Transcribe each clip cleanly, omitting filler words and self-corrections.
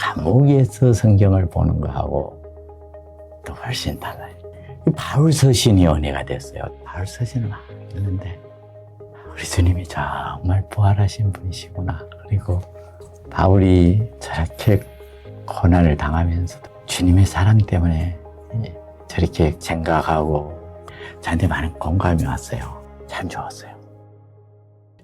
감옥에서 성경을 보는 거하고 또 훨씬 달라요. 바울 서신이 은혜가 됐어요. 바울 서신을 막 읽는데 우리 주님이 정말 부활하신 분이시구나. 그리고 바울이 저렇게 고난을 당하면서도 주님의 사랑 때문에 저렇게 생각하고 저한테 많은 공감이 왔어요. 참 좋았어요.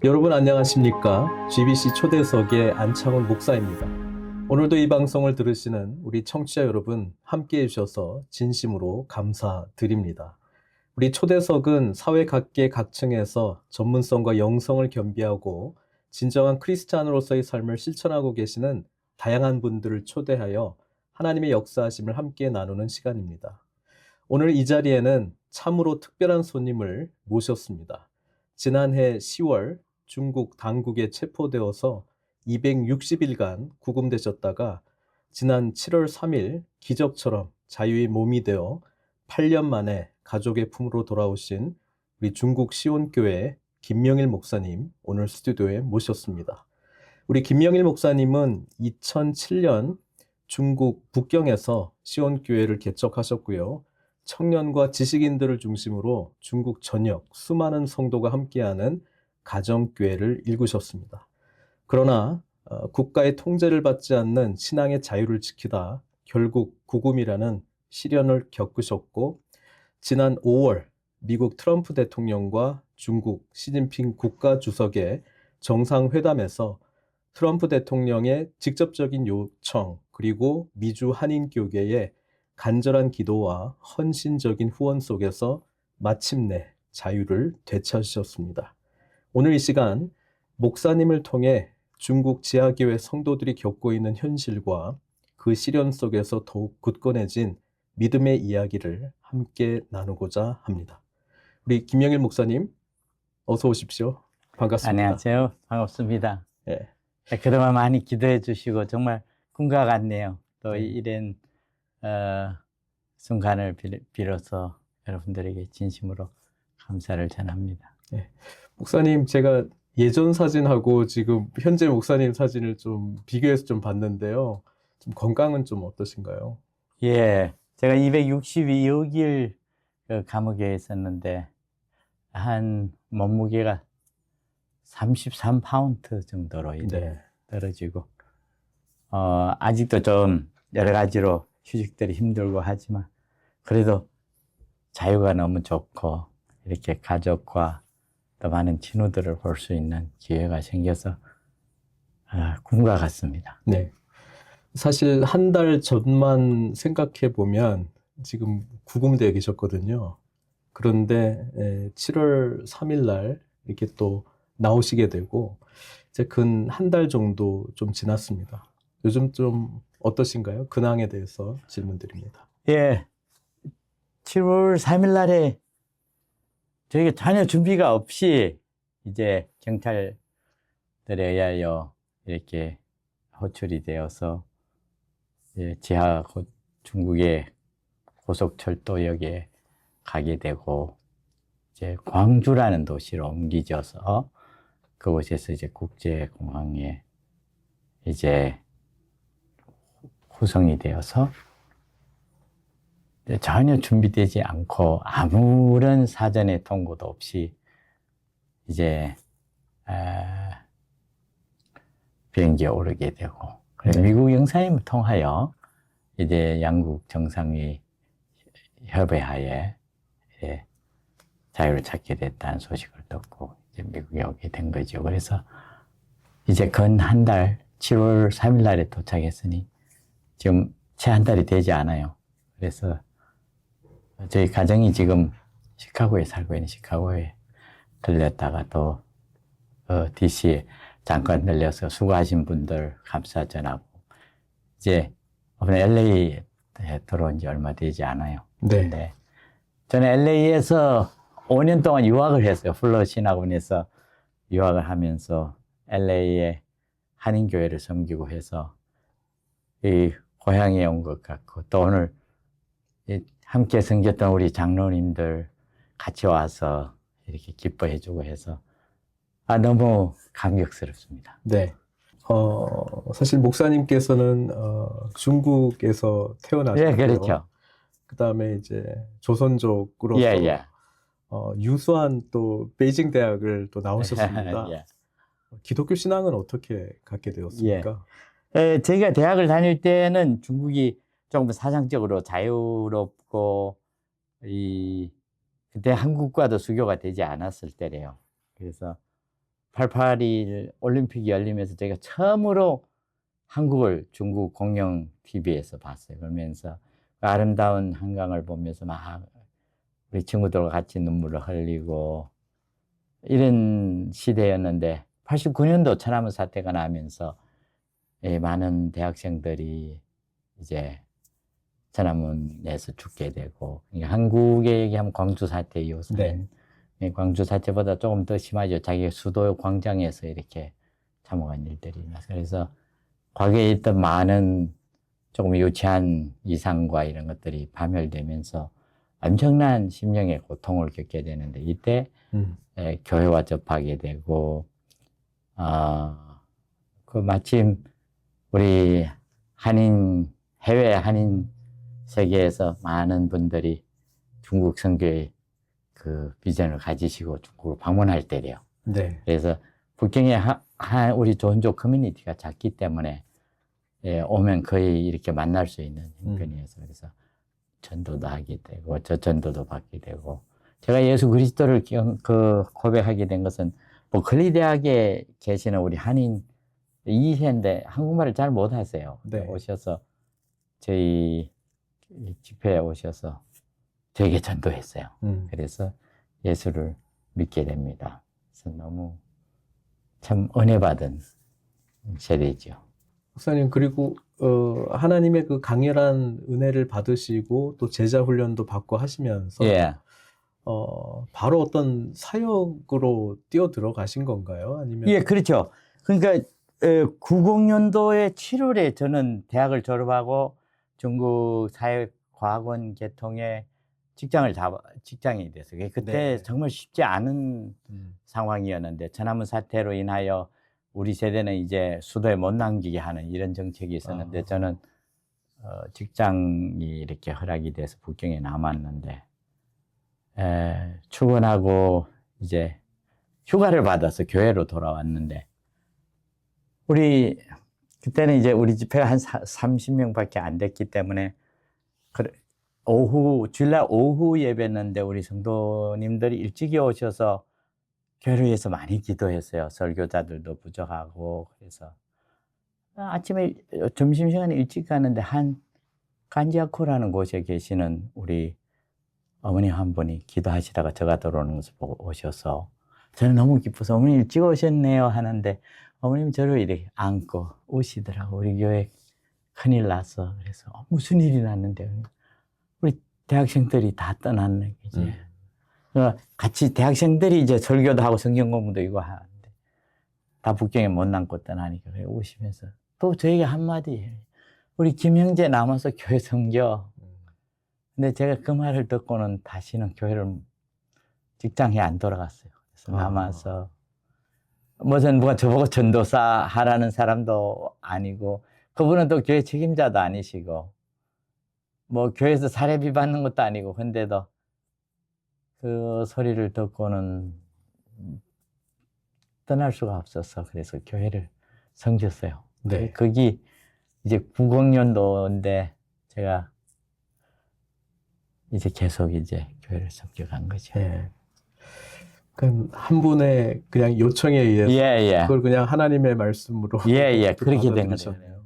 여러분 안녕하십니까? GBC 초대석의 안창훈 목사입니다. 오늘도 이 방송을 들으시는 우리 청취자 여러분 함께해 주셔서 진심으로 감사드립니다. 우리 초대석은 사회 각계 각층에서 전문성과 영성을 겸비하고 진정한 크리스찬으로서의 삶을 실천하고 계시는 다양한 분들을 초대하여 하나님의 역사하심을 함께 나누는 시간입니다. 오늘 이 자리에는 참으로 특별한 손님을 모셨습니다. 지난해 10월 중국 당국에 체포되어서 260일간 구금되셨다가 지난 7월 3일 기적처럼 자유의 몸이 되어 8년 만에 가족의 품으로 돌아오신 우리 중국 시온교회 김명일 목사님 오늘 스튜디오에 모셨습니다. 우리 김명일 목사님은 2007년 중국 북경에서 시온교회를 개척하셨고요. 청년과 지식인들을 중심으로 중국 전역 수많은 성도가 함께하는 가정교회를 일구셨습니다. 그러나 국가의 통제를 받지 않는 신앙의 자유를 지키다 결국 구금이라는 시련을 겪으셨고 지난 5월 미국 트럼프 대통령과 중국 시진핑 국가주석의 정상회담에서 트럼프 대통령의 직접적인 요청 그리고 미주 한인교계의 간절한 기도와 헌신적인 후원 속에서 마침내 자유를 되찾으셨습니다. 오늘 이 시간 목사님을 통해 중국 지하교회 성도들이 겪고 있는 현실과 그 시련 속에서 더욱 굳건해진 믿음의 이야기를 함께 나누고자 합니다. 우리 김명일 목사님 어서 오십시오. 반갑습니다. 안녕하세요. 반갑습니다. 예. 그동안 많이 기도해 주시고 정말 꿈과 같네요. 또 네. 이런 순간을 빌어서 여러분들에게 진심으로 감사를 전합니다. 예. 목사님 제가 예전 사진하고 지금 현재 목사님 사진을 좀 비교해서 좀 봤는데요. 좀 건강은 좀 어떠신가요? 예, 제가 262일 감옥에 있었는데 한 몸무게가 33파운드 정도로 이제 네. 떨어지고 아직도 좀 여러 가지로 휴직들이 힘들고 하지만 그래도 자유가 너무 좋고 이렇게 가족과 또 많은 친구들을 볼 수 있는 기회가 생겨서 꿈과 같습니다. 네. 사실 한 달 전만 생각해 보면 지금 구금되어 계셨거든요. 그런데 7월 3일 날 이렇게 또 나오시게 되고 이제 근 한 달 정도 좀 지났습니다. 요즘 좀 어떠신가요? 근황에 대해서 질문드립니다. 예, 7월 3일 날에 저희가 전혀 준비가 없이 이제 경찰들에 의하여 이렇게 호출이 되어서 중국의 고속철도역에 가게 되고 이제 광주라는 도시로 옮기져서 그곳에서 이제 국제공항에 이제 후송이 되어서 전혀 준비되지 않고 아무런 사전의 통보도 없이 이제 비행기에 오르게 되고 그래서 미국 영사님을 통하여 이제 양국 정상의 협의하에 자유를 찾게 됐다는 소식을 듣고 이제 미국에 오게 된 거죠. 그래서 이제 근 한 달 7월 3일 날에 도착했으니 지금 채 한 달이 되지 않아요. 그래서 저희 가정이 지금 시카고에 살고 있는 시카고에 들렸다가 또 DC에 잠깐 들려서 수고하신 분들 감사 전하고 이제 LA에 들어온 지 얼마 되지 않아요. 네. 네. 저는 LA에서 5년 동안 유학을 했어요. 플러 신학원에서 유학을 하면서 LA에 한인교회를 섬기고 해서 이 고향에 온 것 같고 또 오늘 함께 섬겼던 우리 장로님들 같이 와서 이렇게 기뻐해주고 해서 너무 감격스럽습니다. 네. 사실 목사님께서는 중국에서 예, 태어나셨고요. 그렇죠. 그다음에 이제 조선족으로서 예, 예. 유수한 또 베이징 대학을 또 나오셨습니다. 예. 기독교 신앙은 어떻게 갖게 되었습니까? 제가 대학을 다닐 때는 중국이 조금 사상적으로 자유롭고, 그때 한국과도 수교가 되지 않았을 때래요. 그래서 88일 올림픽이 열리면서 제가 처음으로 한국을 중국 공영 TV에서 봤어요. 그러면서 그 아름다운 한강을 보면서 막 우리 친구들과 같이 눈물을 흘리고 이런 시대였는데 89년도 천안문 사태가 나면서 많은 대학생들이 이제 천안문에서 죽게 되고, 그러니까 한국에 얘기하면 광주 사태 이후사는 광주 사태보다 조금 더 심하죠. 자기 수도 광장에서 이렇게 참혹한 일들이 나서. 그래서 과거에 있던 많은 조금 유치한 이상과 이런 것들이 파멸되면서 엄청난 심령의 고통을 겪게 되는데, 이때 교회와 접하게 되고, 그 마침 우리 해외 한인 세계에서 많은 분들이 중국 선교의 그 비전을 가지시고 중국을 방문할 때래요. 네. 그래서 북경에 우리 조선족 커뮤니티가 작기 때문에 오면 거의 이렇게 만날 수 있는 형편이어서 그래서 전도도 하게 되고 저 전도도 받게 되고, 제가 예수 그리스도를 고백하게 된 것은 버클리 대학에 계시는 우리 한인 2세인데 한국말을 잘 못하세요. 네. 오셔서 저희 집회에 오셔서 되게 전도했어요. 그래서 예수를 믿게 됩니다. 그래서 너무 참 은혜 받은 세대죠. 목사님, 그리고 하나님의 그 강렬한 은혜를 받으시고 또 제자 훈련도 받고 하시면서 바로 어떤 사역으로 뛰어 들어가신 건가요? 아니면 예, 그렇죠. 그러니까 90년도에 7월에 저는 대학을 졸업하고 중국 사회과학원 계통에 직장이 됐어요. 그때 정말 쉽지 않은 상황이었는데, 천안문 사태로 인하여 우리 세대는 이제 수도에 못 남기게 하는 이런 정책이 있었는데, 저는 직장이 이렇게 허락이 돼서 북경에 남았는데, 출근하고 이제 휴가를 받아서 교회로 돌아왔는데, 그때는 이제 우리 집회가 한 30명밖에 안 됐기 때문에, 주일날 오후 예배였는데 우리 성도님들이 일찍이 오셔서 교회를 위해서 많이 기도했어요. 설교자들도 부족하고. 그래서 아침에 점심시간에 일찍 가는데 간지아코라는 곳에 계시는 우리 어머니 한 분이 기도하시다가 제가 들어오는 것을 보고 오셔서, 저는 너무 기뻐서 어머니 일찍 오셨네요 하는데 어머님 저를 이렇게 안고 우시더라고. 우리 교회 큰일 났어. 그래서 무슨 일이 났는데, 우리 대학생들이 다 떠났네, 이제. 같이 대학생들이 이제 설교도 하고 성경 공부도 이거 하는데 다 북경에 못 남고 떠나니까 오시면서 또 저에게 한마디 해요. 우리 김 형제 남아서 교회 섬겨. 근데 제가 그 말을 듣고는 다시는 직장에 안 돌아갔어요. 그래서 남아서 무슨 누가 저보고 전도사 하라는 사람도 아니고, 그분은 또 교회 책임자도 아니시고, 뭐 교회에서 사례비 받는 것도 아니고, 근데도 그 소리를 듣고는 떠날 수가 없어서 그래서 교회를 섬겼어요. 네. 거기 이제 90년도인데 제가 이제 계속 이제 교회를 섬겨간 거죠. 네. 그럼 한 분의 그냥 요청에 의해서 그걸 그냥 하나님의 말씀으로 그렇게 된 거네요.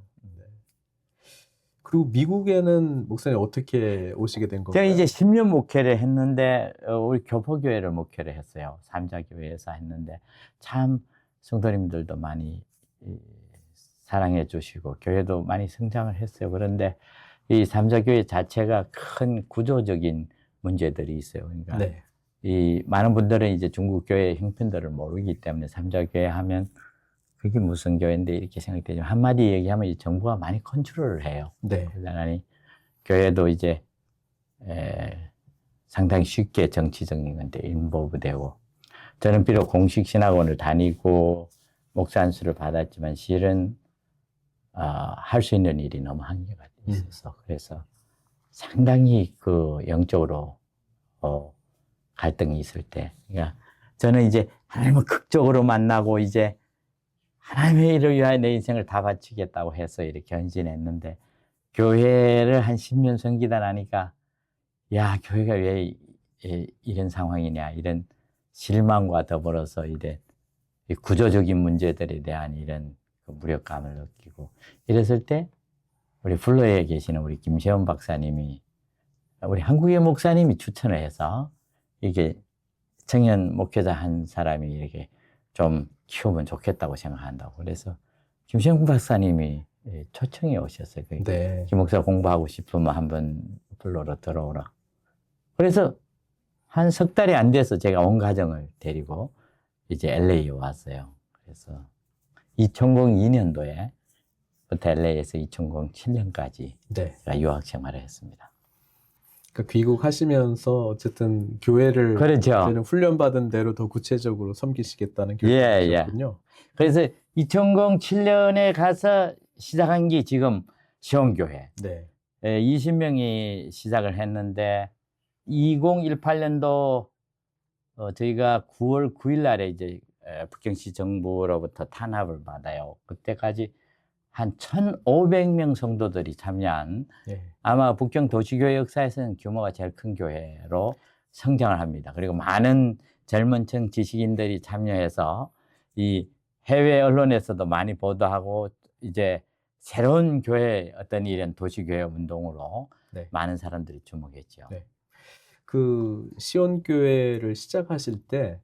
그리고 미국에는 목사님 어떻게 오시게 된 건가요? 제가 이제 10년 목회를 했는데 우리 교포교회를 목회를 했어요. 삼자교회에서 했는데 참 성도님들도 많이 사랑해 주시고 교회도 많이 성장을 했어요. 그런데 이 삼자교회 자체가 큰 구조적인 문제들이 있어요. 그러니까 이 많은 분들은 이제 중국 교회의 형편들을 모르기 때문에 삼자교회 하면 그게 무슨 교회인데 이렇게 생각되지만, 한마디 얘기하면 이 정부가 많이 컨트롤을 해요. 그러니 교회도 이제 상당히 쉽게 정치적인 건데 인보브되고, 저는 비록 공식 신학원을 다니고 목사 안수를 받았지만 실은 할 수 있는 일이 너무 한계가 있어서 그래서 상당히 그 영적으로 갈등이 있을 때, 그러니까 저는 이제 하나님을 극적으로 만나고 이제 하나님의 일을 위하여 내 인생을 다 바치겠다고 해서 이렇게 헌신했는데 교회를 한 10년 섬기다 나니까 야, 교회가 왜 이런 상황이냐, 이런 실망과 더불어서 이런 구조적인 문제들에 대한 이런 그 무력감을 느끼고 이랬을 때 우리 플로에 계시는 우리 김세원 박사님이 우리 한국의 목사님이 추천을 해서 이게 청년 목회자 한 사람이 이렇게 좀 키우면 좋겠다고 생각한다고. 그래서 김세원 박사님이 초청해 오셨어요. 네. 김 목사 공부하고 싶으면 한번 플로로 들어오라. 그래서 한 석 달이 안 돼서 제가 온 가정을 데리고 이제 LA에 왔어요. 그래서 2002년도에 부터 LA에서 2007년까지 네. 제가 유학 생활을 했습니다. 그러니까 귀국하시면서 어쨌든 교회를 그렇죠. 이제는 훈련받은 대로 더 구체적으로 섬기시겠다는 예, 결정이셨군요. 그래서 2007년에 가서 시작한 게 지금 시온교회. 네. 20명이 시작을 했는데 2018년도 저희가 9월 9일 날에 이제 북경시 정부로부터 탄압을 받아요. 그때까지 한 1,500명 성도들이 참여한 네. 아마 북경 도시교회 역사에서는 규모가 제일 큰 교회로 성장을 합니다. 그리고 많은 젊은 층 지식인들이 참여해서 이 해외 언론에서도 많이 보도하고 이제 새로운 교회 어떤 이런 도시교회 운동으로 네. 많은 사람들이 주목했죠. 네. 그 시온교회를 시작하실 때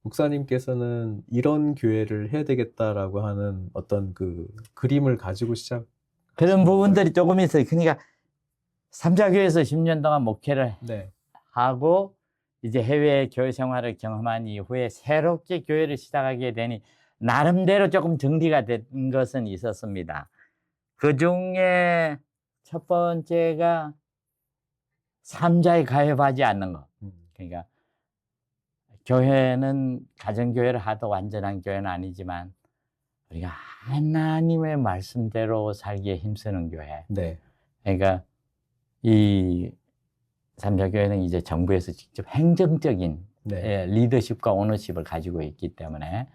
목사님께서는 이런 교회를 해야 되겠다라고 하는 어떤 그 그림을 가지고 그런 부분들이 조금 있어요. 그러니까 삼자교회에서 10년 동안 목회를 네. 하고 이제 해외 교회 생활을 경험한 이후에 새롭게 교회를 시작하게 되니 나름대로 조금 정리가 된 것은 있었습니다. 그 중에 첫 번째가 삼자에 가입하지 않는 것. 그러니까 교회는 가정교회를 하도 완전한 교회는 아니지만 우리가 하나님의 말씀대로 살기에 힘쓰는 교회. 네. 그러니까 이 삼자교회는 이제 정부에서 직접 행정적인 네. 리더십과 오너십을 가지고 있기 때문에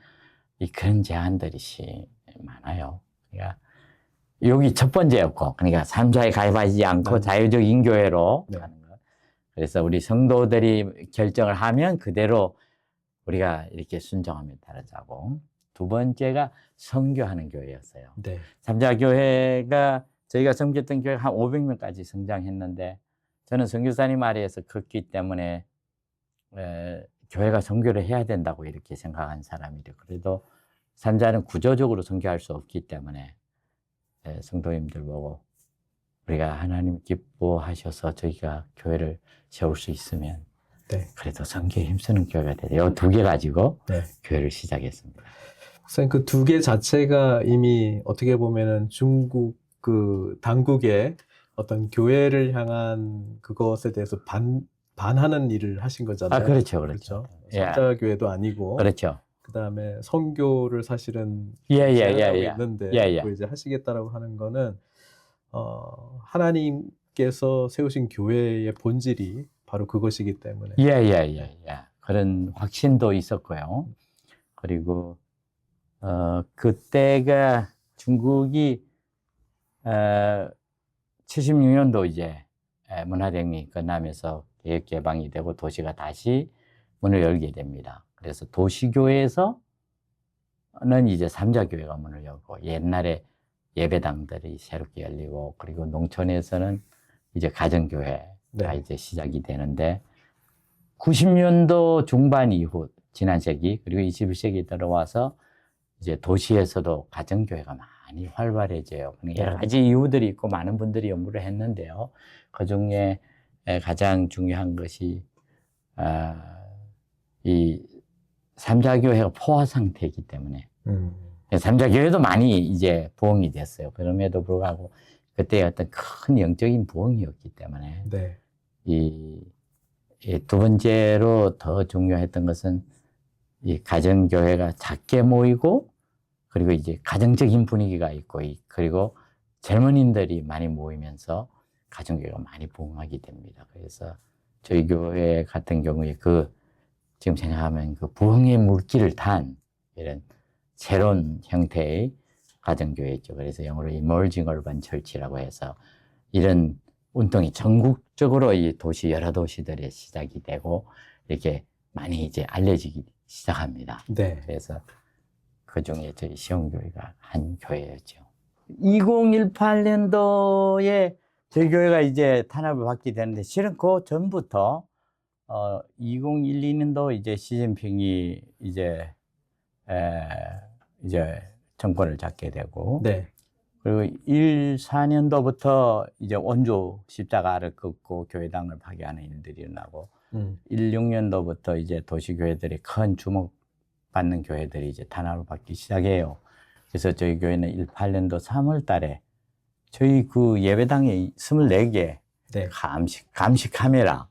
그런 제한들이 많아요. 그러니까 여기 첫 번째였고, 그러니까 삼자에 가입하지 않고 네. 자유적인 교회로 네. 가는 것. 그래서 우리 성도들이 결정을 하면 그대로 우리가 이렇게 순종하며 따르자고. 두 번째가 선교하는 교회였어요. 네. 삼자교회가 저희가 섬겼던 교회가 한 500명까지 성장했는데 저는 선교사님 아래에서 컸기 때문에 교회가 선교를 해야 된다고 이렇게 생각한 사람이래요. 그래도 삼자는 구조적으로 선교할 수 없기 때문에 성도님들 보고 우리가 하나님 기뻐하셔서 저희가 교회를 세울 수 있으면 네. 그래도 선교에 힘쓰는 교회가 되요. 이 두 개 가지고 네. 교회를 시작했습니다. 목사님 그 두 개 자체가 이미 어떻게 보면은 중국 그 당국의 어떤 교회를 향한 그것에 대해서 반하는 일을 하신 거잖아요. 그렇죠, 그렇죠. 삼자교회도 아니고. 그렇죠. 그다음에 선교를 사실은 예. 있는데 예. 그걸 이제 하시겠다라고 하는 거는 하나님께서 세우신 교회의 본질이 바로 그것이기 때문에. 예. 그런 확신도 있었고요. 그리고 그때가 중국이 76년도 이제 문화대혁명이 끝나면서 개혁 개방이 되고 도시가 다시 문을 열게 됩니다. 그래서 도시교회에서는 이제 삼자교회가 문을 열고 옛날에 예배당들이 새롭게 열리고 그리고 농촌에서는 이제 가정교회가 이제 시작이 되는데 90년도 중반 이후 지난 세기 그리고 21세기 들어와서 이제 도시에서도 가정교회가 많이 활발해져요. 여러 가지 이유들이 있고 많은 분들이 연구를 했는데요. 그 중에 가장 중요한 것이 이 삼자교회가 포화 상태이기 때문에 삼자교회도 많이 이제 부흥이 됐어요. 그럼에도 불구하고 그때 어떤 큰 영적인 부흥이었기 때문에 네. 이 두 번째로 더 중요했던 것은 이 가정교회가 작게 모이고 그리고 이제 가정적인 분위기가 있고, 그리고 젊은이들이 많이 모이면서 가정교회가 많이 부흥하게 됩니다. 그래서 저희 교회 같은 경우에 지금 생각하면 그 부흥의 물길을 탄 이런 새로운 형태의 가정교회죠. 그래서 영어로 Emerging Urban Church라고 해서 이런 운동이 전국적으로 이 여러 도시들에 시작이 되고 이렇게 많이 이제 알려지기 시작합니다. 네. 그래서 그 중에 저희 시온교회가 한 교회였죠. 2018년도에 저희 교회가 이제 탄압을 받게 되는데, 실은 그 전부터 2012년도 이제 시진핑이 이제 정권을 잡게 되고, 네. 그리고 14년도부터 이제 원조 십자가를 긋고 교회당을 파괴하는 일들이 일어나고, 16년도부터 이제 도시교회들이 큰 주목받는 교회들이 이제 탄압을 받기 시작해요. 그래서 저희 교회는 18년도 3월 달에 저희 그 예배당에 24개 네. 감시 카메라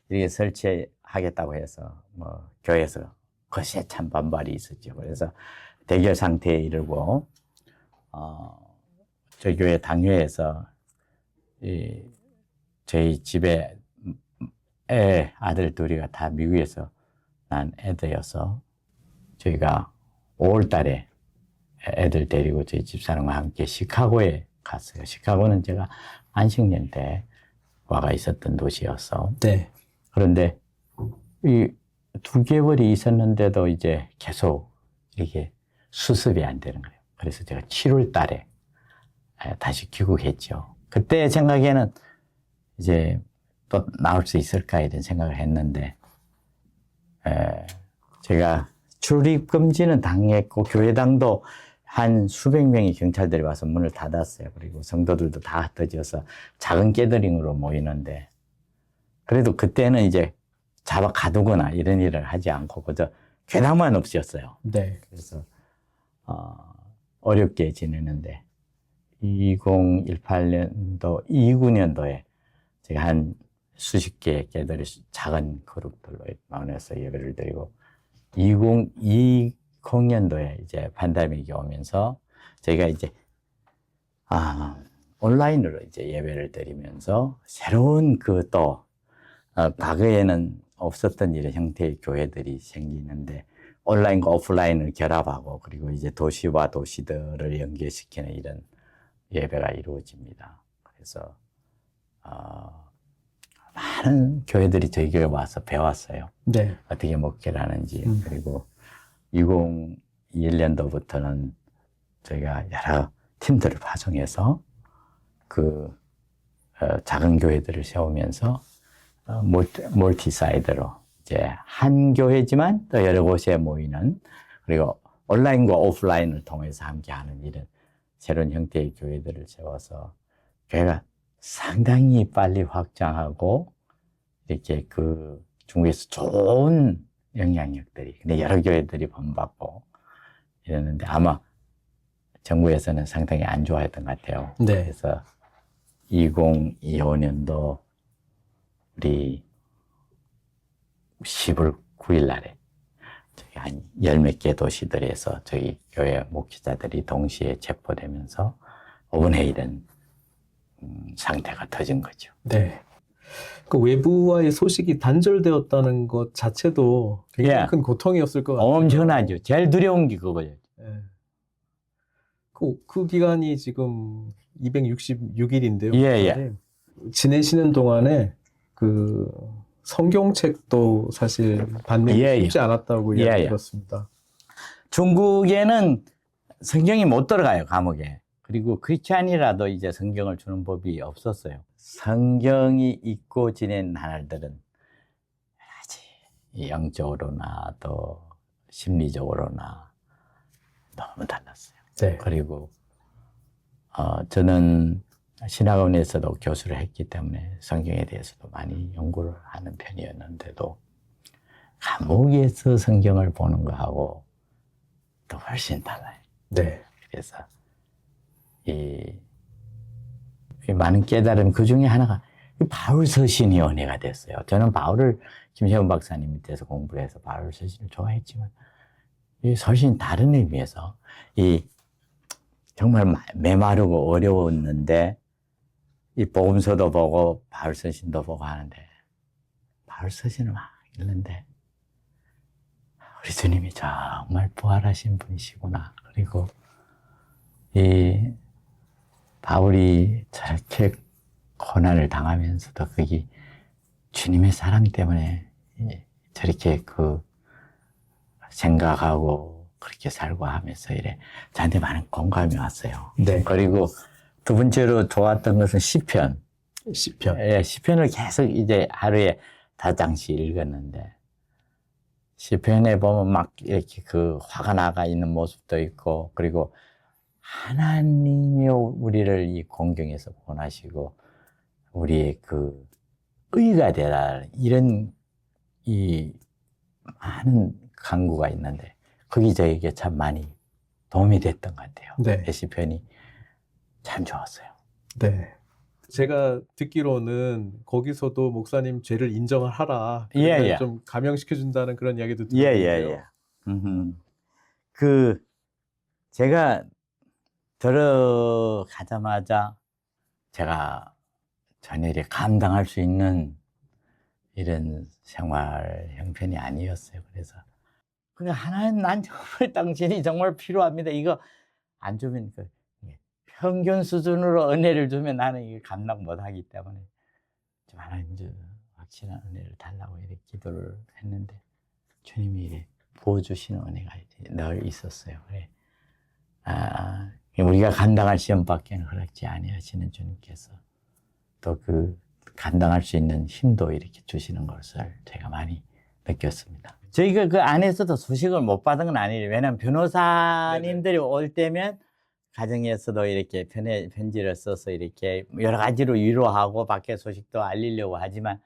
이렇게 설치하겠다고 해서 뭐 교회에서 거세찬 반발이 있었죠. 그래서 대결 상태에 이르고 저희 교회 당회에서 저희 집에 아들 둘이가 다 미국에서 난 애들이어서 저희가 5월 달에 애들 데리고 저희 집사람과 함께 시카고에 갔어요. 시카고는 제가 안식년 때 와가 있었던 도시여서. 네. 그런데 이 2개월이 있었는데도 이제 계속 이렇게 수습이 안 되는 거예요. 그래서 제가 7월 달에 다시 귀국했죠. 그때 생각에는 이제 또 나올 수 있을까 이런 생각을 했는데, 제가 출입 금지는 당했고 교회당도 한 수백 명의 경찰들이 와서 문을 닫았어요. 그리고 성도들도 다 흩어져서 작은 깨더링으로 모이는데, 그래도 그때는 이제 잡아 가두거나 이런 일을 하지 않고 그저 괴담만 없었어요. 네. 그래서 어렵게 지내는데 2018년도, 29년도에 제가 한 수십 개의 깨들이 작은 그룹들로 나눠서 예배를 드리고, 2020년도에 이제 팬데믹이 오면서 저희가 이제 온라인으로 이제 예배를 드리면서 새로운 과거에는 없었던 이런 형태의 교회들이 생기는데, 온라인과 오프라인을 결합하고 그리고 이제 도시와 도시들을 연계시키는 이런 예배가 이루어집니다. 그래서 많은 교회들이 저희 교회에 와서 배웠어요. 네. 어떻게 목회를 하는지. 그리고 2021년도부터는 저희가 여러 팀들을 파송해서 작은 교회들을 세우면서 멀티사이드로 이제 한 교회지만 또 여러 곳에 모이는, 그리고 온라인과 오프라인을 통해서 함께하는 이런 새로운 형태의 교회들을 세워서 교회가 상당히 빨리 확장하고, 이렇게 중국에서 좋은 영향력들이, 근데 여러 교회들이 본받고 이랬는데 아마 정부에서는 상당히 안 좋아했던 것 같아요. 네. 그래서 2025년도 우리 10월 9일 날에 저희 한 열 몇 개 도시들에서 저희 교회 목회자들이 동시에 체포되면서 5분의 1은 상태가 터진 거죠. 네. 그 외부와의 소식이 단절되었다는 것 자체도 굉장히 예. 큰 고통이었을 것 같아요. 엄청나죠. 제일 두려운 게 그거예요. 네. 그 기간이 지금 266일인데요. 예. 지내시는 동안에 성경책도 사실 받는 게 쉽지 않았다고 이야기 들었습니다. 중국에는 성경이 못 들어가요, 감옥에. 그리고 크리스찬이라도 이제 성경을 주는 법이 없었어요. 성경이 있고 지낸 나날들은 여러 가지 영적으로나 또 심리적으로나 너무 달랐어요. 네. 그리고 저는 신학원에서도 교수를 했기 때문에 성경에 대해서도 많이 연구를 하는 편이었는데도 감옥에서 성경을 보는 거하고 또 훨씬 달라요. 네. 그래서 이 많은 깨달음, 그 중에 하나가 바울 서신이 은혜가 됐어요. 저는 바울을 김세훈 박사님 밑에서 공부를 해서 바울 서신을 좋아했지만 이 훨씬 다른 의미에서 이 정말 메마르고 어려웠는데 이 복음서도 보고 바울서신도 보고 하는데 바울서신을 막 읽는데 우리 주님이 정말 부활하신 분이시구나. 그리고 이 바울이 저렇게 고난을 당하면서도 그게 주님의 사랑 때문에 저렇게 그 생각하고 그렇게 살고 하면서 이래 저한테 많은 공감이 왔어요. 네. 그리고 두 번째로 좋았던 것은 시편. 시편. 예, 시편을 계속 이제 하루에 5장씩 읽었는데 시편에 보면 막 이렇게 그 화가 나가 있는 모습도 있고 그리고 하나님이 우리를 이 공경에서 구원하시고 우리의 그 의가 되라 이런 이 많은 강구가 있는데 거기 저에게 참 많이 도움이 됐던 것 같아요. 네. 시편이 참 좋았어요. 네. 제가 듣기로는 거기서도 목사님 죄를 인정을 하라. 그러면 예. 좀 감형시켜준다는 그런 이야기도 예. 들었는데요. 그 제가 들어가자마자 제가 전혀 이렇게 감당할 수 있는 이런 생활 형편이 아니었어요. 그래서 하나님 난 정말 당신이 정말 필요합니다. 이거 안 주면 그 평균 수준으로 은혜를 주면 나는 이게 감당 못하기 때문에 좀 하나님 좀 확실한 은혜를 달라고 이렇게 기도를 했는데 주님이 이렇게 부어주시는 은혜가 늘 있었어요. 그래. 우리가 감당할 시험밖에는 허락지 아니하시는 주님께서 또 그 감당할 수 있는 힘도 이렇게 주시는 것을 제가 많이 느꼈습니다. 저희가 그 안에서도 소식을 못 받은 건 아니에요. 왜냐하면 변호사님들이 올 때면 가정에서도 이렇게 편지를 써서 이렇게 여러 가지로 위로하고 밖에 소식도 알리려고 하지만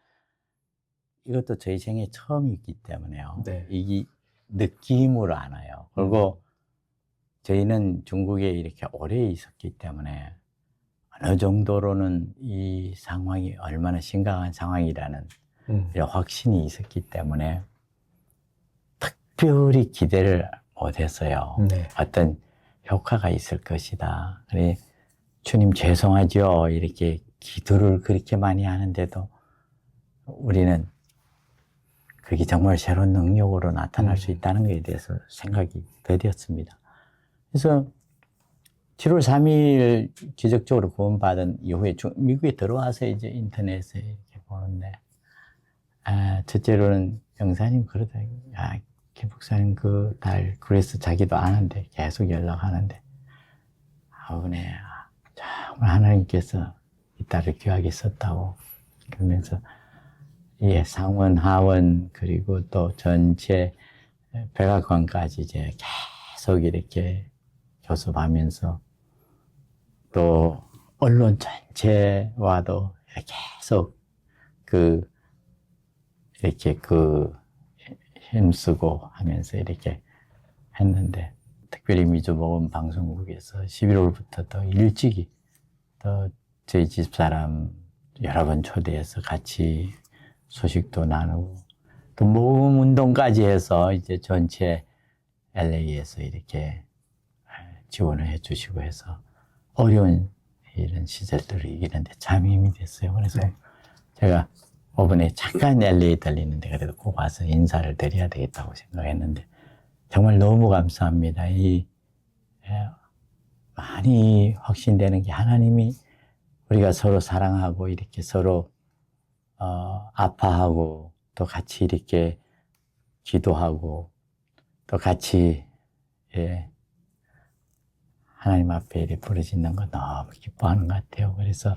이것도 저희 생애 처음이기 때문에요. 네. 이게 느낌으로 알아요. 그리고 저희는 중국에 이렇게 오래 있었기 때문에 어느 정도로는 이 상황이 얼마나 심각한 상황이라는 이런 확신이 있었기 때문에 특별히 기대를 못했어요. 네. 어떤 효과가 있을 것이다. 그래, 주님 죄송하죠. 이렇게 기도를 그렇게 많이 하는데도 우리는 그게 정말 새로운 능력으로 나타날 수 있다는 것에 대해서 생각이 더뎠습니다. 그래서 7월 3일 기적적으로 구원받은 이후에 미국에 들어와서 이제 인터넷에 이렇게 보는데, 첫째로는 영사님 그러다, 김 목사님 그 달 그래서 자기도 아는데 계속 연락하는데, 은혜, 정말 하나님께서 이 딸을 귀하게 썼다고 그러면서, 예, 상원, 하원, 그리고 또 전체 백악관까지 이제 계속 이렇게 교섭하면서 또 언론 전체와도 계속 이렇게 힘쓰고 하면서 이렇게 했는데 특별히 미주복음 방송국에서 11월부터 더 일찍이 또 저희 집사람 여러 번 초대해서 같이 소식도 나누고 또 모금 운동까지 해서 이제 전체 LA에서 이렇게 지원을 해주시고 해서 어려운 이런 시절들을 이기는데 참 힘이 됐어요. 그래서 제가 이번에 잠깐 LA 들리는데 그래도 꼭 와서 인사를 드려야 되겠다고 생각했는데 정말 너무 감사합니다. 많이 확신되는 게 하나님이 우리가 서로 사랑하고 이렇게 서로 아파하고 또 같이 이렇게 기도하고 또 같이 하나님 앞에 이렇게 부르짖는 거 너무 기뻐하는 것 같아요. 그래서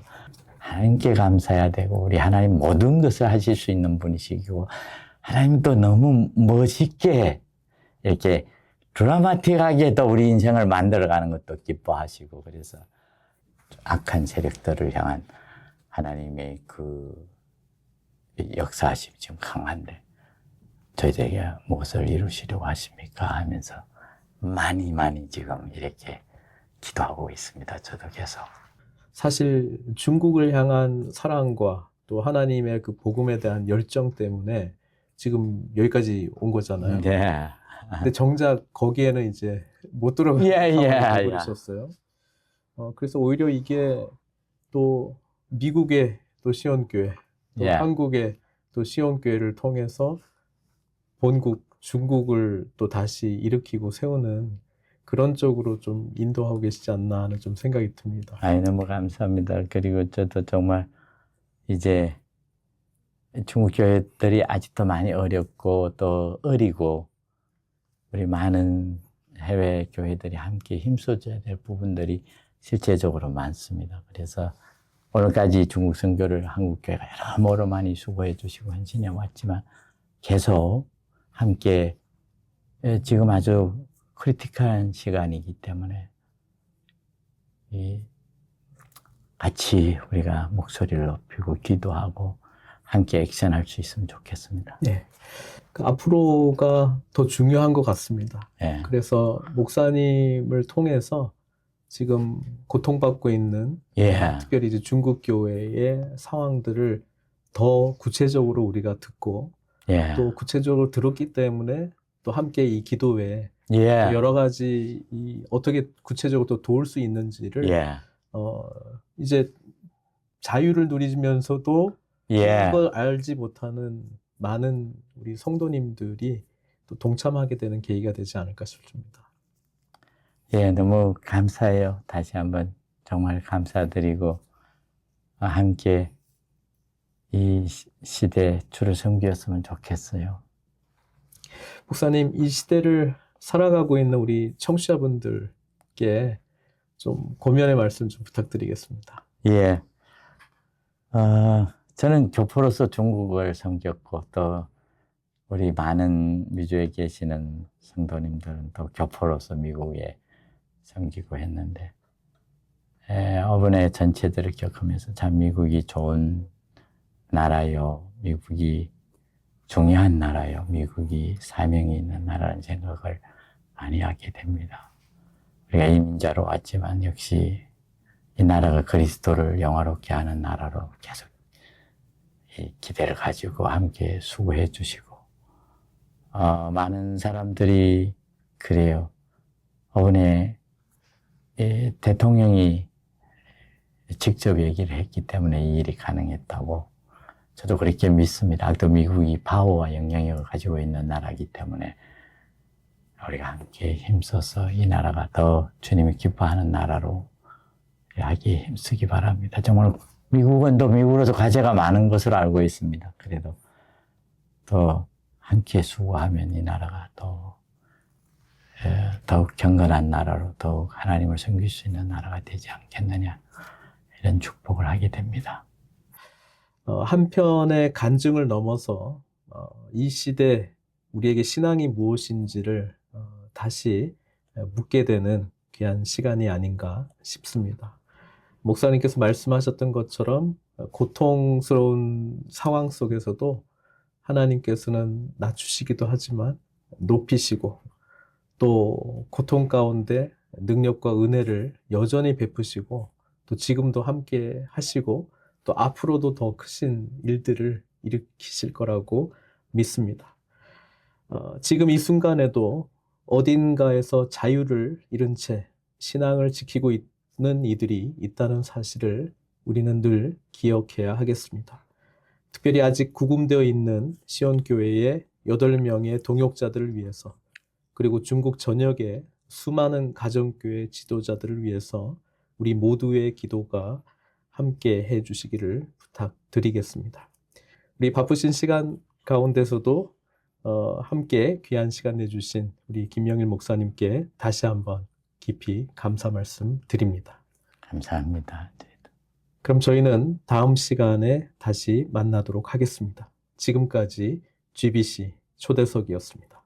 하나님께 감사해야 되고 우리 하나님 모든 것을 하실 수 있는 분이시고 하나님도 너무 멋있게 이렇게 드라마틱하게 또 우리 인생을 만들어가는 것도 기뻐하시고 그래서 악한 세력들을 향한 하나님의 그 역사하심이 지금 강한데 저희에게 무엇을 이루시려고 하십니까? 하면서 많이 지금 이렇게 기도하고 있습니다. 저도 계속. 사실 중국을 향한 사랑과 또 하나님의 그 복음에 대한 열정 때문에 지금 여기까지 온 거잖아요. 네. 근데 정작 거기에는 이제 못 들어가는 예, 상황이 예, 되어버렸었어요. 그래서 오히려 이게 또 미국의 또 시온교회, 또 예. 한국의 또 시온교회를 통해서 본국 중국을 또 다시 일으키고 세우는 그런 쪽으로 좀 인도하고 계시지 않나 하는 좀 생각이 듭니다. 아이, 너무 감사합니다. 그리고 저도 정말 이제 중국 교회들이 아직도 많이 어렵고 또 어리고 우리 많은 해외 교회들이 함께 힘써줘야 될 부분들이 실제적으로 많습니다. 그래서 오늘까지 중국 선교를 한국 교회가 여러모로 많이 수고해 주시고 헌신해 왔지만 계속 함께 지금 아주 크리티컬한 시간이기 때문에 같이 우리가 목소리를 높이고 기도하고 함께 액션할 수 있으면 좋겠습니다. 네. 그 앞으로가 더 중요한 것 같습니다. 예. 그래서 목사님을 통해서 지금 고통받고 있는 예. 특별히 이제 중국 교회의 상황들을 더 구체적으로 우리가 듣고 예. 또 구체적으로 들었기 때문에 또 함께 이 기도에 예. 여러 가지 어떻게 구체적으로 또 도울 수 있는지를 예. 이제 자유를 누리면서도 예. 그걸 알지 못하는 많은 우리 성도님들이 또 동참하게 되는 계기가 되지 않을까 싶습니다. 예, 너무 감사해요. 다시 한번 정말 감사드리고 함께 이 시대 주를 섬겼으면 좋겠어요. 목사님, 이 시대를 살아가고 있는 우리 청취자분들께 좀 고면의 말씀 좀 부탁드리겠습니다. 예. 저는 교포로서 중국을 섬겼고 또 우리 많은 미주에 계시는 성도님들은 또 교포로서 미국에 섬기고 했는데 어번의 전체들을 겪으면서 참 미국이 좋은 나라요. 미국이 중요한 나라요. 미국이 사명이 있는 나라는 생각을 많이 하게 됩니다. 우리가 이민자로 왔지만 역시 이 나라가 그리스도를 영화롭게 하는 나라로 계속 이 기대를 가지고 함께 수고해 주시고 많은 사람들이 그래요. 이번에 대통령이 직접 얘기를 했기 때문에 이 일이 가능했다고 저도 그렇게 믿습니다. 또 미국이 파워와 영향력을 가지고 있는 나라이기 때문에 우리가 함께 힘써서 이 나라가 더 주님이 기뻐하는 나라로 하기에 힘쓰기 바랍니다. 정말 미국은 또 미국으로서 과제가 많은 것으로 알고 있습니다. 그래도 또 함께 수고하면 이 나라가 더욱 경건한 나라로 더욱 하나님을 섬길 수 있는 나라가 되지 않겠느냐 이런 축복을 하게 됩니다. 한편의 간증을 넘어서 이 시대 우리에게 신앙이 무엇인지를 다시 묻게 되는 귀한 시간이 아닌가 싶습니다. 목사님께서 말씀하셨던 것처럼 고통스러운 상황 속에서도 하나님께서는 낮추시기도 하지만 높이시고 또 고통 가운데 능력과 은혜를 여전히 베푸시고 또 지금도 함께 하시고 또 앞으로도 더 크신 일들을 일으키실 거라고 믿습니다. 지금 이 순간에도 어딘가에서 자유를 잃은 채 신앙을 지키고 있는 이들이 있다는 사실을 우리는 늘 기억해야 하겠습니다. 특별히 아직 구금되어 있는 시온교회의 8명의 동역자들을 위해서 그리고 중국 전역의 수많은 가정교회 지도자들을 위해서 우리 모두의 기도가 함께 해주시기를 부탁드리겠습니다. 우리 바쁘신 시간 가운데서도 함께 귀한 시간 내주신 우리 김영일 목사님께 다시 한번 깊이 감사 말씀 드립니다. 감사합니다. 그럼 저희는 다음 시간에 다시 만나도록 하겠습니다. 지금까지 GBC 초대석이었습니다.